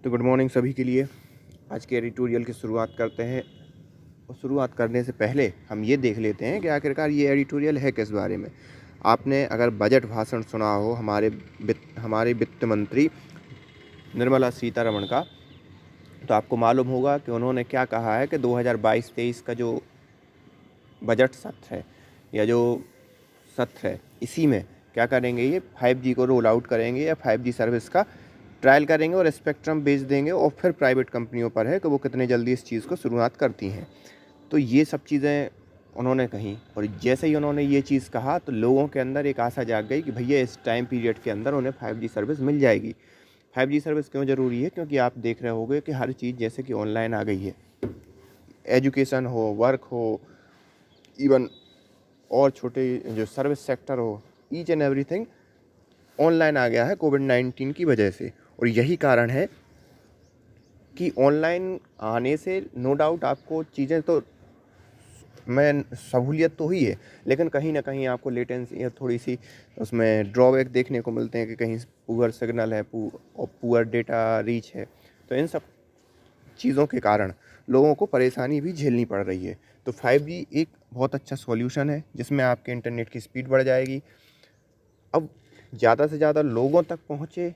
तो good morning सभी के लिए। आज के एडिटोरियल की शुरुआत करते हैं और शुरुआत करने से पहले हम ये देख लेते हैं कि आखिरकार ये एडिटोरियल है किस बारे में। आपने अगर बजट भाषण सुना हो हमारे वित्त मंत्री निर्मला सीतारमण का, तो आपको मालूम होगा कि उन्होंने क्या कहा है कि 2022-23 का जो बजट सत्र है या जो सत्र है, इसी में क्या करेंगे, ये 5G को रोल आउट करेंगे या 5G सर्विस का ट्रायल करेंगे और स्पेक्ट्रम बेच देंगे और फिर प्राइवेट कंपनियों पर है कि वो कितने जल्दी इस चीज़ को शुरुआत करती हैं। तो ये सब चीज़ें उन्होंने कही और जैसे ही उन्होंने ये चीज़ कहा तो लोगों के अंदर एक आशा जाग गई कि भैया इस टाइम पीरियड के अंदर उन्हें 5G सर्विस मिल जाएगी। 5G सर्विस क्यों ज़रूरी है? क्योंकि आप देख रहे होंगे कि हर चीज़ जैसे कि ऑनलाइन आ गई है। एजुकेशन हो, वर्क हो, इवन और छोटे जो सर्विस सेक्टर हो, ईच एंड एवरीथिंग ऑनलाइन आ गया है कोविड-19 की वजह से। और यही कारण है कि ऑनलाइन आने से नो डाउट आपको चीज़ें तो में सहूलियत तो हुई है, लेकिन कहीं ना कहीं आपको लेटेंसी या थोड़ी सी उसमें ड्रॉबैक देखने को मिलते हैं कि कहीं पुअर सिग्नल है और पुअर डेटा रीच है। तो इन सब चीज़ों के कारण लोगों को परेशानी भी झेलनी पड़ रही है। तो 5G एक बहुत अच्छा सॉल्यूशन है जिसमें आपके इंटरनेट की स्पीड बढ़ जाएगी। अब ज़्यादा से ज़्यादा लोगों तक पहुँचे,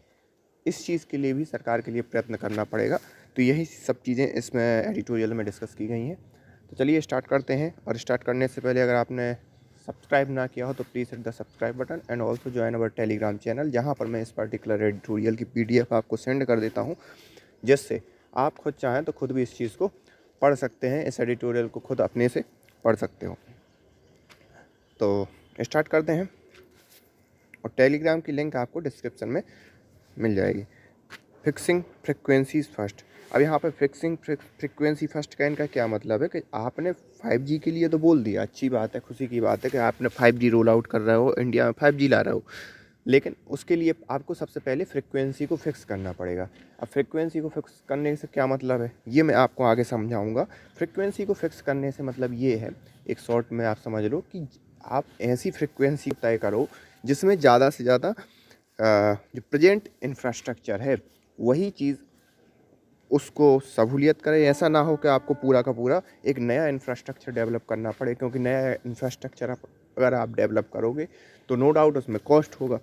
इस चीज़ के लिए भी सरकार के लिए प्रयत्न करना पड़ेगा। तो यही सब चीज़ें इसमें एडिटोरियल में डिस्कस की गई हैं। तो चलिए स्टार्ट करते हैं। और स्टार्ट करने से पहले अगर आपने सब्सक्राइब ना किया हो तो please hit the subscribe button and also join our Telegram channel, जहाँ पर मैं इस पर्टिकुलर एडिटोरियल की PDF आपको सेंड कर देता हूँ, जिससे आप खुद चाहें तो खुद भी इस चीज़ को पढ़ सकते हैं, इस एडिटोरियल को खुद अपने से पढ़ सकते हो। तो स्टार्ट करते हैं और टेलीग्राम की लिंक आपको डिस्क्रिप्शन में मिल जाएगी। Fixing frequencies first. अब यहाँ पे फिक्सिंग फ्रिक्वेंसी फर्स्ट का इनका क्या मतलब है कि आपने 5G के लिए तो बोल दिया, अच्छी बात है, खुशी की बात है कि आपने 5G रोल आउट कर रहे हो, इंडिया में 5G ला रहे हो, लेकिन उसके लिए आपको सबसे पहले फ्रिक्वेंसी को फिक्स करना पड़ेगा। अब फ्रिक्वेंसी को फिक्स करने से क्या मतलब है, ये मैं आपको आगे समझाऊंगा। फ्रिक्वेंसी को फिक्स करने से मतलब ये है, एक शॉर्ट में आप समझ लो कि आप ऐसी फ्रिक्वेंसी तय करो जिसमें ज़्यादा से ज़्यादा जो प्रेजेंट इंफ्रास्ट्रक्चर है वही चीज़ उसको सहूलियत करे। ऐसा ना हो कि आपको पूरा का पूरा एक नया इंफ्रास्ट्रक्चर डेवलप करना पड़े, क्योंकि नया इंफ्रास्ट्रक्चर अगर आप डेवलप करोगे तो नो डाउट उसमें कॉस्ट होगा,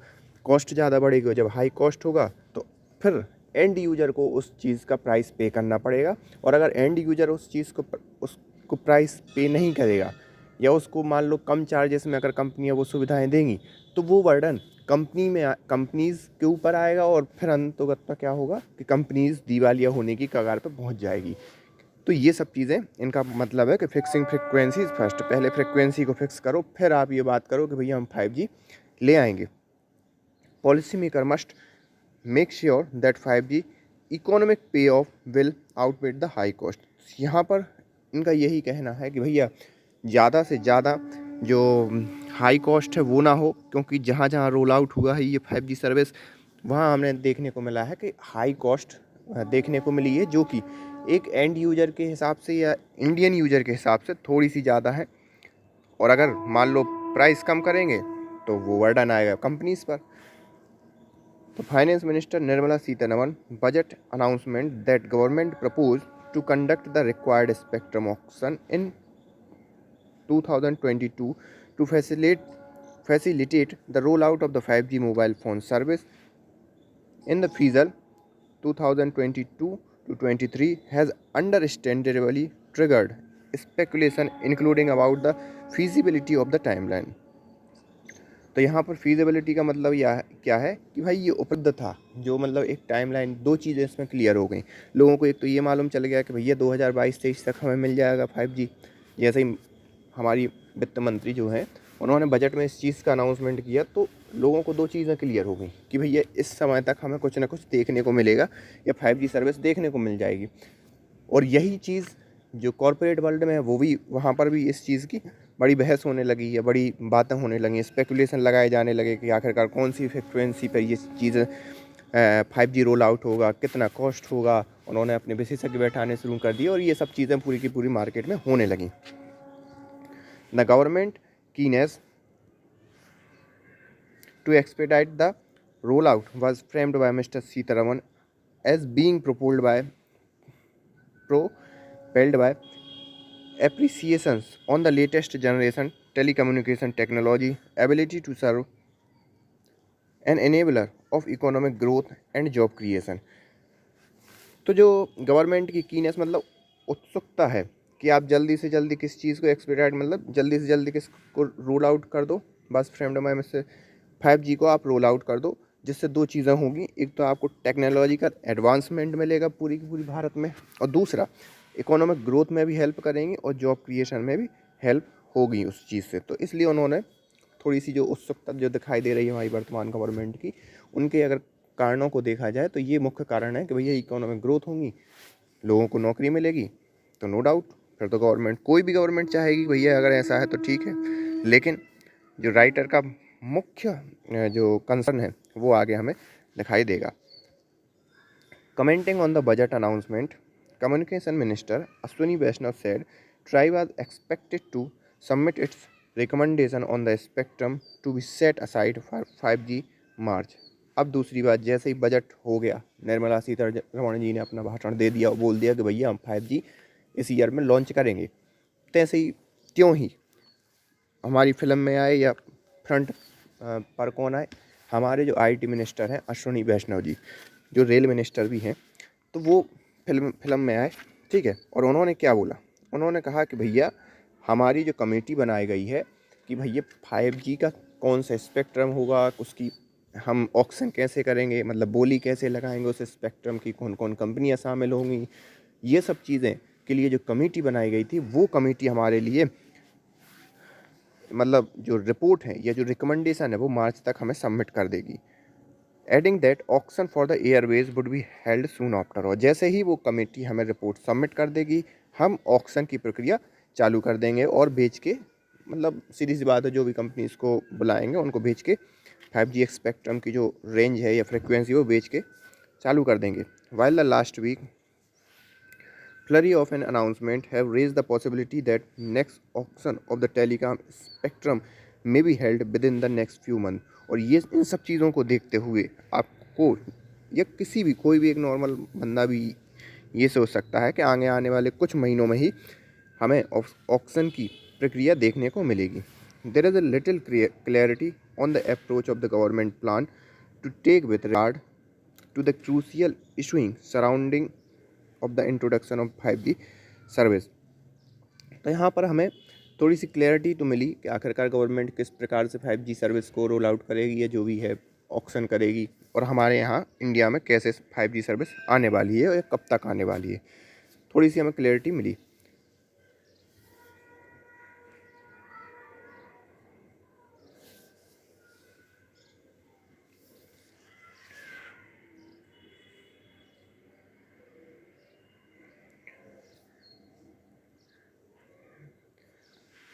कॉस्ट ज़्यादा बढ़ेगी। जब हाई कॉस्ट होगा तो फिर एंड यूजर को उस चीज़ का प्राइस पे करना पड़ेगा। और अगर एंड यूजर उस चीज़ को उसको प्राइस पे नहीं करेगा या उसको मान लो कम चार्जेस में अगर कंपनियाँ वो सुविधाएँ देंगी, तो वो बर्डन कंपनीज़ के ऊपर आएगा और फिर अंततः क्या होगा कि कंपनीज़ दिवालिया होने की कगार पर पहुंच जाएगी। तो ये सब चीज़ें इनका मतलब है कि फिक्सिंग फ्रिक्वेंसीज फर्स्ट। पहले फ्रिक्वेंसी को फिक्स करो, फिर आप ये बात करो कि भैया हम 5G ले आएंगे। Policy maker must make sure that 5G economic pay off will outweigh the high cost. यहाँ पर इनका यही कहना है कि भैया ज़्यादा से ज़्यादा जो हाई कॉस्ट है वो ना हो, क्योंकि जहाँ जहाँ रोल आउट हुआ है ये 5G सर्विस, वहाँ हमने देखने को मिला है कि हाई कॉस्ट देखने को मिली है, जो कि एक एंड यूजर के हिसाब से या इंडियन यूजर के हिसाब से थोड़ी सी ज़्यादा है। और अगर मान लो प्राइस कम करेंगे तो वो बर्डन आएगा कंपनीज पर। तो finance minister Nirmala Sitharaman budget announcement that government propose to conduct the required spectrum auction in 2022 to facilitate the rollout of the 5G mobile phone service in the fiscal 2022 to 23 has understandably triggered speculation including about the feasibility of the timeline। तो यहाँ पर feasibility का मतलब यह क्या है कि भाई ये उपलब्ध था, जो मतलब एक टाइमलाइन, दो चीज़ें इसमें क्लियर हो गई लोगों को। एक तो ये मालूम चल गया कि भैया 2022-23 तक हमें मिल जाएगा 5G। जैसे ही हमारी वित्त मंत्री जो हैं उन्होंने बजट में इस चीज़ का अनाउंसमेंट किया तो लोगों को दो चीज़ें क्लियर हो गई कि भैया इस समय तक हमें कुछ ना कुछ देखने को मिलेगा या 5G सर्विस देखने को मिल जाएगी। और यही चीज़ जो कॉरपोरेट वर्ल्ड में है वो भी, वहाँ पर भी इस चीज़ की बड़ी बहस होने लगी है, बड़ी बातें होने लगी, स्पेकुलेशन लगाए जाने लगे कि आखिरकार कौन सी फ्रिक्वेंसी पर ये चीज़ें 5G रोल आउट होगा, कितना कॉस्ट होगा। उन्होंने अपने विशेषज्ञ बैठाने शुरू कर दिए और ये सब चीज़ें पूरी की पूरी मार्केट में होने लगी। The government kinase to expedite the rollout was framed by Mr. Sitaraman as being propelled by appreciations on the latest generation telecommunication technology, ability to serve an enabler of economic growth and job creation। तो जो government की kinase मतलब उत्सुकता है कि आप जल्दी से जल्दी किस चीज़ को एक्सपीडिएट मतलब जल्दी से जल्दी किसको रोल आउट कर दो, बस फ्रेंड में से 5G को आप रोल आउट कर दो, जिससे दो चीज़ें होंगी, एक तो आपको टेक्नोलॉजी का एडवांसमेंट मिलेगा पूरी की पूरी भारत में, और दूसरा इकोनॉमिक ग्रोथ में भी हेल्प करेंगी और जॉब क्रिएशन में भी हेल्प होगी उस चीज़ से। तो इसलिए उन्होंने थोड़ी सी जो उत्सुकता जो दिखाई दे रही है हमारी वर्तमान गवर्नमेंट की, उनके अगर कारणों को देखा जाए तो ये मुख्य कारण है कि भैया इकोनॉमिक ग्रोथ होंगी, लोगों को नौकरी मिलेगी, तो नो डाउट फिर तो गवर्नमेंट, कोई भी गवर्नमेंट चाहेगी भैया अगर ऐसा है तो ठीक है। लेकिन जो राइटर का मुख्य जो कंसर्न है वो आगे हमें दिखाई देगा। Commenting on the budget announcement, communication minister Ashwini Vaishnaw said TRAI was expected to submit its recommendation on the spectrum to be set aside for 5G March. अब दूसरी बात, जैसे ही बजट हो गया, निर्मला सीतारमण जी ने अपना भाषण दे दिया और बोल दिया कि भैया हम 5G इस ईयर में लॉन्च करेंगे, तैसे ही क्यों ही हमारी फिल्म में आए या फ्रंट पर कौन आए, हमारे जो IT मिनिस्टर हैं अश्विनी वैष्णव जी, जो रेल मिनिस्टर भी हैं, तो वो फिल्म में आए, ठीक है। और उन्होंने क्या बोला, उन्होंने कहा कि भैया हमारी जो कमेटी बनाई गई है कि भैया 5G का कौन सा स्पेक्ट्रम होगा, उसकी हम ऑक्शन कैसे करेंगे, मतलब बोली कैसे लगाएंगे उस स्पेक्ट्रम की, कौन कौन कंपनियां शामिल होंगी, ये सब चीज़ें के लिए जो कमेटी बनाई गई थी, वो कमेटी हमारे लिए मतलब जो रिपोर्ट है या जो रिकमेंडेशन है वो मार्च तक हमें सबमिट कर देगी। Adding that auction for the Airways would be held soon after, और जैसे ही वो कमेटी हमें रिपोर्ट सबमिट कर देगी, हम ऑक्शन की प्रक्रिया चालू कर देंगे और बेच के, मतलब सीधी सी बात है, जो भी कंपनी इसको बुलाएंगे उनको बेच के 5G स्पेक्ट्रम की जो रेंज है या फ्रिक्वेंसी वो बेच के चालू कर देंगे। While the last week flurry of an announcement have raised the possibility that next auction of the telecom spectrum may be held within the next few months। और ये इन सब चीज़ों को देखते हुए आपको या किसी भी कोई भी एक नॉर्मल बंदा भी ये सोच सकता है कि आगे आने वाले कुछ महीनों में ही हमें ऑक्शन की प्रक्रिया देखने को मिलेगी। There is a little clarity on the approach of the government plan to take with regard to the crucial issuing surrounding of the introduction of 5G service. तो यहाँ पर हमें थोड़ी सी क्लैरिटी तो मिली कि आखिरकार गवर्नमेंट किस प्रकार से 5G सर्विस को रोल आउट करेगी या जो भी है ऑक्शन करेगी, और हमारे यहाँ इंडिया में कैसे 5G सर्विस आने वाली है और कब तक आने वाली है, थोड़ी सी हमें क्लैरिटी मिली।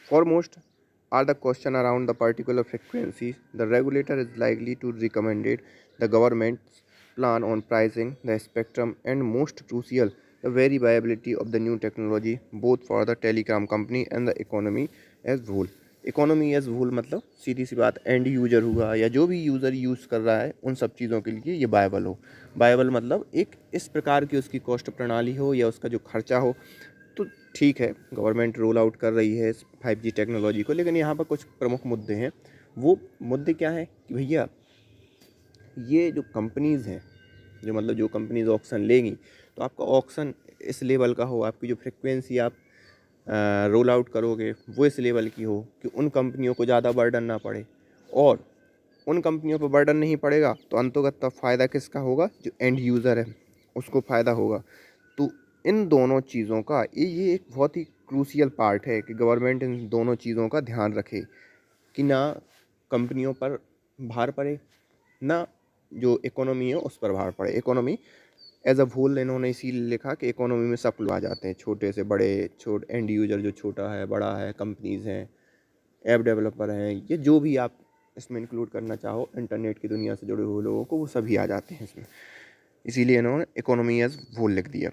Foremost are the question around the particular frequencies. The regulator is likely to recommend the government's plan on pricing the spectrum, and most crucial, the very viability of the new technology both for the telecom company and the economy as whole। Economy as whole मतलब सीधी सी बात, and user हुआ या जो भी user use कर रहा है उन सब चीज़ों के लिए ये वायबल हो। वायबल मतलब एक इस प्रकार की उसकी कॉस्ट प्रणाली हो या उसका जो खर्चा हो। तो ठीक है, गवर्नमेंट रोल आउट कर रही है 5G टेक्नोलॉजी को, लेकिन यहाँ पर कुछ प्रमुख मुद्दे हैं। वो मुद्दे क्या हैं कि भैया ये जो कंपनीज़ हैं, जो मतलब जो कंपनीज़ ऑक्शन लेंगी, तो आपका ऑक्शन इस लेवल का हो, आपकी जो फ्रिक्वेंसी आप रोल आउट करोगे वो इस लेवल की हो कि उन कंपनियों को ज़्यादा बर्डन ना पड़े, और उन कंपनियों पर बर्डन नहीं पड़ेगा तो अंततः फ़ायदा किसका होगा, जो एंड यूज़र है उसको फ़ायदा होगा। तो इन दोनों चीज़ों का ये एक बहुत ही क्रूशियल पार्ट है कि गवर्नमेंट इन दोनों चीज़ों का ध्यान रखे कि ना कंपनियों पर भार पड़े, ना जो इकोनॉमी है उस पर भार पड़े। इकोनॉमी एज अ होल इन्होंने इसीलिए लिखा कि इकोनॉमी में सब लोग आ जाते हैं, छोटे से बड़े, एंड यूज़र जो छोटा है बड़ा है, कंपनीज़ हैं, ऐप डेवलपर हैं, ये जो भी आप इसमें इंक्लूड करना चाहो इंटरनेट की दुनिया से जुड़े हुए लोगों को, वो सभी आ जाते हैं इसमें। इसीलिए इन्होंने इकोनॉमी एज होल लिख दिया।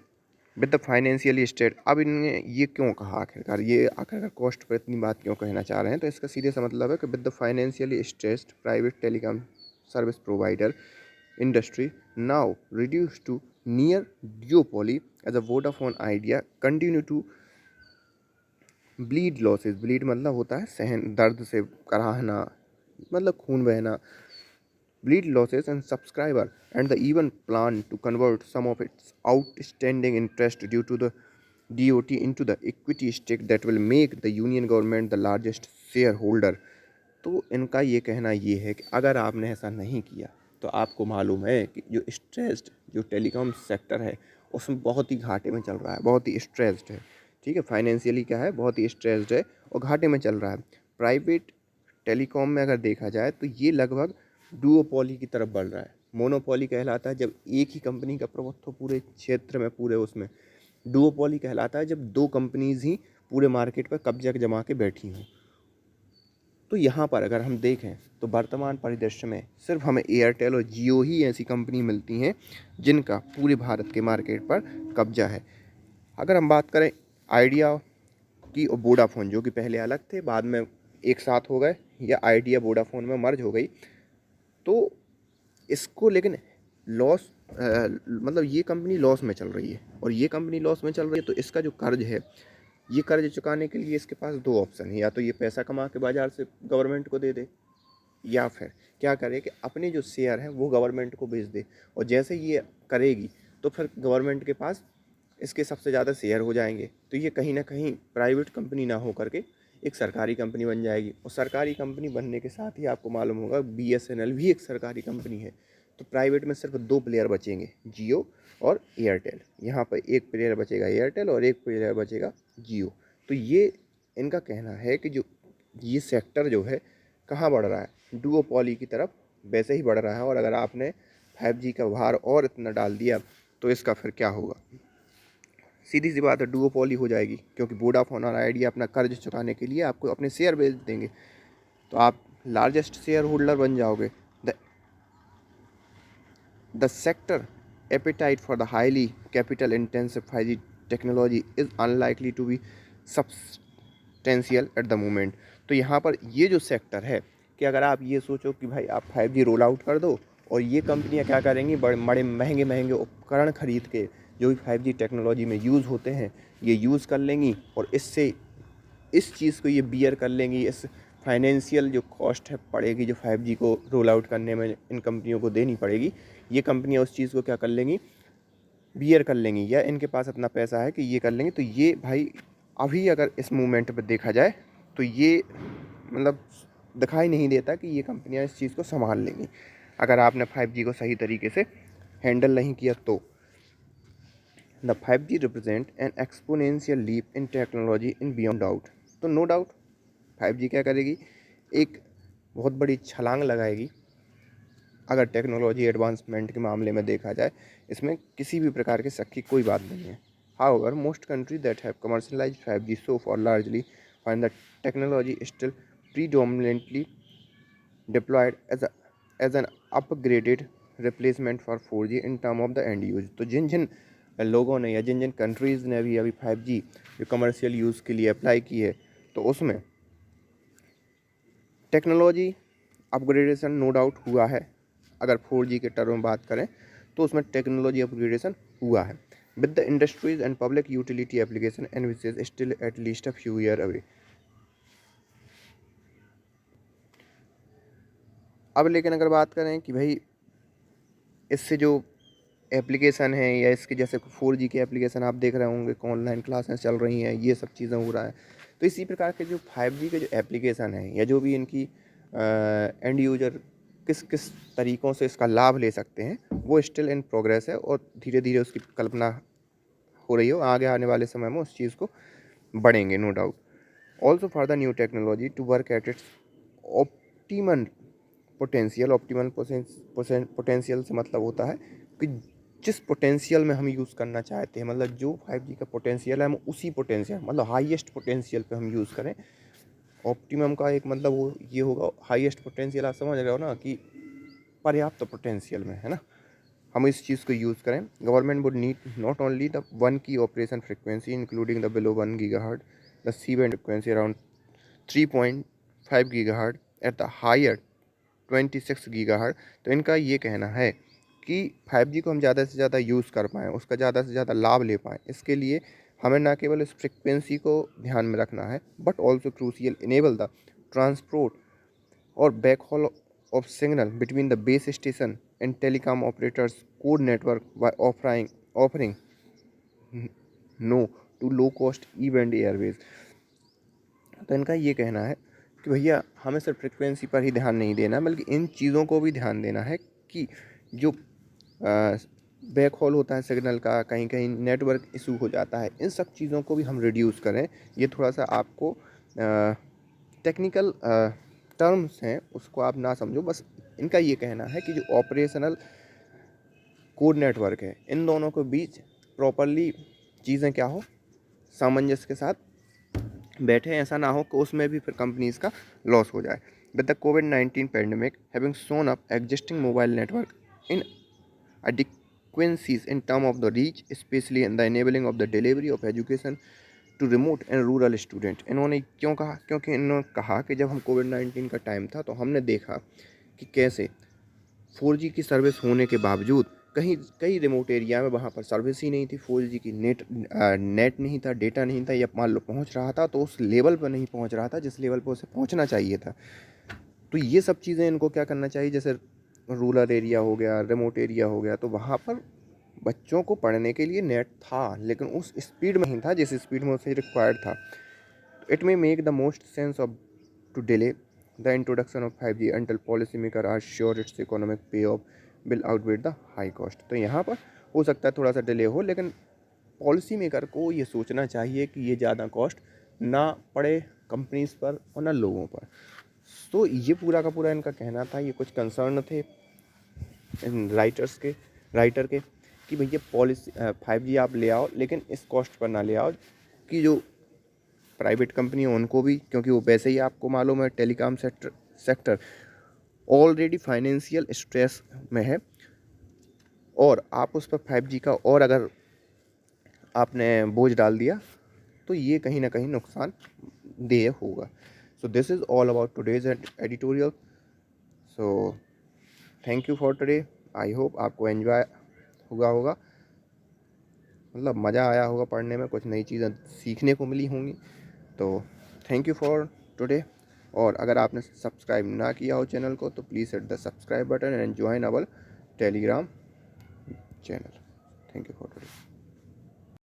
विद द फाइनेंशियली स्टेट, अब इन्होंने ये क्यों कहा आखिरकार, ये आखिरकार कॉस्ट पर इतनी बात क्यों कहना चाह रहे हैं, तो इसका सीधे सा मतलब है कि with the financially stressed private telecom service provider industry now reduced to near duopoly as a Vodafone Idea continue to bleed losses. bleed मतलब होता है सहन, दर्द से कराहना, मतलब खून बहना. bleed losses and subscriber, and the even plan to convert some of its outstanding interest due to the DOT into the equity stake that will make the union government the largest shareholder. तो इनका ये कहना ये है कि अगर आपने ऐसा नहीं किया तो आपको मालूम है कि जो स्ट्रेस्ड जो टेलीकॉम सेक्टर है उसमें बहुत ही घाटे में चल रहा है, बहुत ही स्ट्रेस्ड है. ठीक है, फाइनेंशियली क्या है, बहुत ही स्ट्रेस्ड है और घाटे में चल रहा है. प्राइवेट टेलीकॉम में अगर देखा जाए तो ये लगभग डुओपोली की तरफ बढ़ रहा है. मोनोपोली कहलाता है जब एक ही कंपनी का प्रभुत्व पूरे क्षेत्र में, पूरे उसमें. डुओपोली कहलाता है जब दो कंपनीज ही पूरे मार्केट पर कब्जा जमा के बैठी हों. तो यहाँ पर अगर हम देखें तो वर्तमान परिदृश्य में सिर्फ हमें एयरटेल और जियो ही ऐसी कंपनी मिलती हैं जिनका पूरे भारत के मार्केट पर कब्जा है. अगर हम बात करें आइडिया की और वोडाफोन, जो कि पहले अलग थे, बाद में एक साथ हो गए या आइडिया वोडाफोन में मर्ज हो गई, तो इसको लेकिन लॉस मतलब ये कंपनी लॉस में चल रही है और ये कंपनी लॉस में चल रही है. तो इसका जो कर्ज है, ये कर्ज चुकाने के लिए इसके पास दो ऑप्शन है. या तो ये पैसा कमा के बाज़ार से गवर्नमेंट को दे दे, या फिर क्या करे कि अपने जो शेयर हैं वो गवर्नमेंट को बेच दे. और जैसे ये करेगी तो फिर गवर्नमेंट के पास इसके सबसे ज़्यादा शेयर हो जाएंगे. तो ये कहीं ना कहीं प्राइवेट कंपनी ना हो करके एक सरकारी कंपनी बन जाएगी. और सरकारी कंपनी बनने के साथ ही आपको मालूम होगा BSNL भी एक सरकारी कंपनी है. तो प्राइवेट में सिर्फ दो प्लेयर बचेंगे, जियो और एयरटेल. यहाँ पर एक प्लेयर बचेगा एयरटेल और एक प्लेयर बचेगा जियो. तो ये इनका कहना है कि जो ये सेक्टर जो है कहाँ बढ़ रहा है, डुओपोली की तरफ वैसे ही बढ़ रहा है. और अगर आपने 5G का भार और इतना डाल दिया तो इसका फिर क्या होगा. सीधी सी बात है, डुओपोली हो जाएगी, क्योंकि वोडाफोन और आइडिया अपना कर्ज चुकाने के लिए आपको अपने शेयर बेच देंगे. तो आप लार्जेस्ट शेयर होल्डर बन जाओगे. The sector appetite for the highly capital intensive 5G technology is unlikely to be substantial at the moment. तो यहाँ पर ये जो सेक्टर है कि अगर आप ये सोचो कि भाई आप 5G रोल आउट कर दो और ये कंपनियाँ क्या करेंगी, बड़े महंगे महंगे उपकरण खरीद के जो भी 5G टेक्नोलॉजी में यूज़ होते हैं ये यूज़ कर लेंगी और इससे इस चीज़ को ये बियर कर लेंगी. इस फाइनेंशियल जो कॉस्ट है पड़ेगी जो 5G को रोल आउट करने में इन कंपनियों को देनी पड़ेगी, ये कंपनियां उस चीज़ को क्या कर लेंगी, बियर कर लेंगी, या इनके पास अपना पैसा है कि ये कर लेंगी. तो ये भाई अभी अगर इस मूवमेंट पर देखा जाए तो ये मतलब दिखाई नहीं देता कि ये कंपनियां इस चीज़ को संभाल लेंगी अगर आपने 5G को सही तरीके से हैंडल नहीं किया तो. The 5G represent an exponential leap in technology in beyond doubt. तो नो डाउट 5G क्या करेगी, एक बहुत बड़ी छलांग लगाएगी अगर टेक्नोलॉजी एडवांसमेंट के मामले में देखा जाए. इसमें किसी भी प्रकार के शक की कोई बात नहीं है. However, most countries that have commercialized 5G so far largely find the technology still predominantly deployed as an upgraded replacement for 4G in term of the end use. तो जिन जिन लोगों ने या जिन जिन कंट्रीज़ ने भी अभी 5G जो कमर्शियल यूज़ के लिए अप्लाई की है तो उसमें टेक्नोलॉजी अपग्रेडेशन नो डाउट हुआ है. अगर 4G के टर्म में बात करें तो उसमें टेक्नोलॉजी अपग्रेडेशन हुआ है. With the industries and public utility application and which is still at least a few year away. अब लेकिन अगर बात करें कि भाई इससे जो एप्लीकेशन है या इसके जैसे 4G के एप्लीकेशन आप देख रहे होंगे कि ऑनलाइन क्लासेस चल रही हैं, ये सब चीज़ें हो रहा है. तो इसी प्रकार के जो 5G के जो एप्लीकेशन हैं या जो भी इनकी एंड यूजर किस किस तरीक़ों से इसका लाभ ले सकते हैं वो स्टिल इन प्रोग्रेस है और धीरे धीरे उसकी कल्पना हो रही हो. आगे आने वाले समय में उस चीज़ को बढ़ेंगे no doubt. Also for the new technology to work at its optimal potential. Optimal potential से मतलब होता है कि जिस पोटेंशियल में हम यूज़ करना चाहते हैं, मतलब जो 5G का पोटेंशियल है हम उसी पोटेंशियल मतलब हाईएस्ट पोटेंशियल पे हम यूज़ करें. ऑप्टिमम का एक मतलब वो ये होगा हाईएस्ट पोटेंशियल, आप समझ रहे हो ना कि पर्याप्त पोटेंशियल में, है ना, हम इस चीज़ को यूज़ करें. Government would need not only the 1 की operation frequency including the below 1 GHz, the C band frequency around 3.5 GHz at the higher 26 GHz. तो इनका ये कहना है कि 5G को हम ज़्यादा से ज़्यादा यूज़ कर पाएँ, उसका ज़्यादा से ज़्यादा लाभ ले पाएँ। इसके लिए हमें ना केवल इस फ्रीक्वेंसी को ध्यान में रखना है, but also crucial enable the transport और backhaul of signal between the base station and telecom operators core network by offering no to low cost E-band airways। तो इनका ये कहना है कि भैया हमें सिर्फ फ्रिक्वेंसी पर ही ध्यान नहीं देना, बल्कि इन चीज़ों को भी ध्यान देना है कि जो बैक हॉल होता है सिग्नल का, कहीं कहीं नेटवर्क इशू हो जाता है, इन सब चीज़ों को भी हम रिड्यूस करें। ये थोड़ा सा आपको टेक्निकल टर्म्स हैं उसको आप ना समझो, बस इनका ये कहना है कि जो ऑपरेशनल कोड नेटवर्क है इन दोनों के बीच प्रॉपरली चीज़ें क्या हो, सामंजस्य के साथ बैठे, ऐसा ना हो कि उसमें भी फिर कंपनीज का लॉस हो जाए। With the covid pandemic having Son up existing mobile network in adequacies in terms of the reach, especially in the enabling of the delivery of education to remote and rural student. इन्होंने क्यों कहा? क्योंकि इन्होंने कहा कि जब हम कोविड-19 का टाइम था तो हमने देखा कि कैसे 4G की सर्विस होने के बावजूद कई रिमोट एरिया में वहाँ पर सर्विस ही नहीं थी, 4G की नेट नहीं था, डेटा नहीं था, या मान लो पहुँच रहा था तो उस लेवल पर नहीं पहुँच रहा था जिस लेवल पर उसे पहुँचना चाहिए था। तो ये सब चीज़ें इनको क्या करना चाहिए, जैसे रूरल एरिया हो गया, रिमोट एरिया हो गया, तो वहाँ पर बच्चों को पढ़ने के लिए नेट था, लेकिन उस स्पीड में नहीं था जिस स्पीड में उसे रिक्वायर्ड था। It may make the most sense of to delay the introduction of 5G until policy maker are sure it's economic pay off will outweigh the high cost. तो यहाँ पर हो सकता है थोड़ा सा डिले हो, लेकिन पॉलिसी मेकर को ये सोचना चाहिए कि ये ज़्यादा कॉस्ट ना पड़े कंपनीज पर और ना लोगों पर। तो ये पूरा का पूरा इनका कहना था। ये कुछ कंसर्न थे राइटर के कि भैया पॉलिसी 5G आप ले आओ, लेकिन इस कॉस्ट पर ना ले आओ कि जो प्राइवेट कंपनी है उनको भी, क्योंकि वो वैसे ही आपको मालूम है telecom sector already financial stress में है, और आप उस पर 5G का और अगर आपने बोझ डाल दिया तो ये कहीं ना कहीं नुकसान देय होगा। So this is all about today's editorial. So thank you for today. I hope आपको एंजॉय होगा, मतलब मज़ा आया होगा पढ़ने में, कुछ नई चीज़ें सीखने को मिली होंगी। तो थैंक यू फॉर टुडे। और अगर आपने सब्सक्राइब ना किया हो चैनल को तो please hit the subscribe button and join our Telegram channel. Thank you for today.